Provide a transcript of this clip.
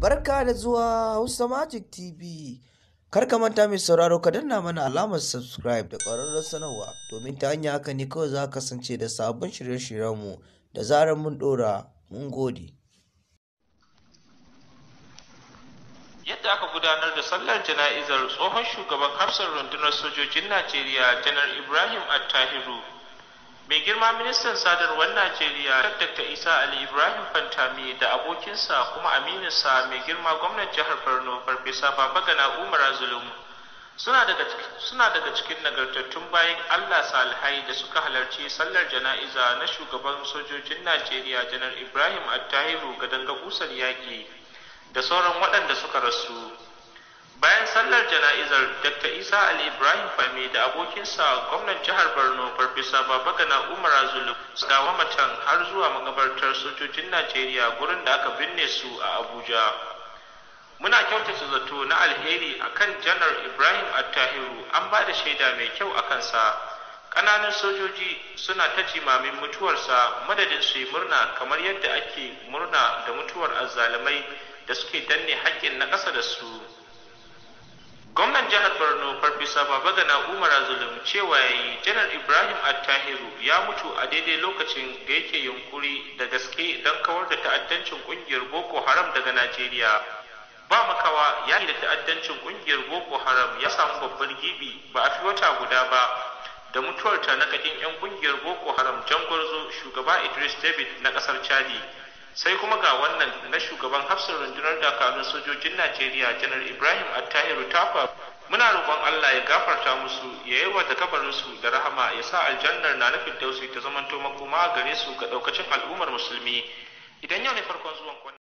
Barka da zuwa Hausa Magic TV. Kar ka manta mai sauraro ka danna mana alamar subscribe da ƙararrawar sanarwa domin ta hanya haka ne kawai za ka kasance da sabbin shirye-shiryenmu da zarar mun ɗora. Mun gode. Yadda aka gudanar da sallar jana'izar tsohon shugaban hafsar rundunar sojojin Najeriya Janar Ibrahim Attahiru, mai girma ministan sadarwar Najeriya Dr. Isa Ali Ibrahim Fantami da abokinsa kuma amininsa mai girma gwamnan jihar Borno Farfesa Babagana Umar Zulum suna daga cikin nagartattun bayan Allah salihai da suka halarci sallar jana'iza na shugaban sojojin Najeriya Janar Ibrahim Attahiru Gadanga Busar Yaƙi da sauran waɗanda suka rasu. Bayan sallar jana'izar, Dr. Isa Ali Ibrahim Fami da abokinsa gwamnan jihar Borno Farfesa Babagana Umar Zulum suka gawa matan har zuwa makabartar sojojin Najeriya gurin da aka binne su a Abuja. Muna kyautata zato na alheri akan Janar Ibrahim Attahiru, an ba da shaida mai kyau a kansa. Ƙananan sojoji suna ta jimamin mutuwarsa madadin su yi murna kamar yadda ake murna da mutuwar azzalumai da suke danne haƙƙin na ƙasa da su. Gwamnan jihar Borno Farfesa Babagana Umar Zulum cewa yayi Janar Ibrahim Attahiru ya mutu a daidai lokacin da yake yunkuri da gaske don kawar da ta'addancin ƙungiyar Boko Haram daga Najeriya. Ba makawa yayi da ta'addancin ƙungiyar Boko Haram ya samu babbar gibi ba a fi wata guda ba da mutuwar ta nakakin 'yan ƙungiyar Boko Haram Jangwarzo shugaba Idris David na ƙasar Chadi. Sai kuma ga wannan na shugaban hafsar rundunar dakarun sojojin Najeriya Janar Ibrahim Attahiru Tafa. Muna roƙon Allah ya gafarta musu, ya yalwata kabarinsu da rahama, ya sa aljannar na nufin dausi ta zamanto makoma gare su ga ɗaukacin al'ummar musulmi. Idan yau ne farkon zuwan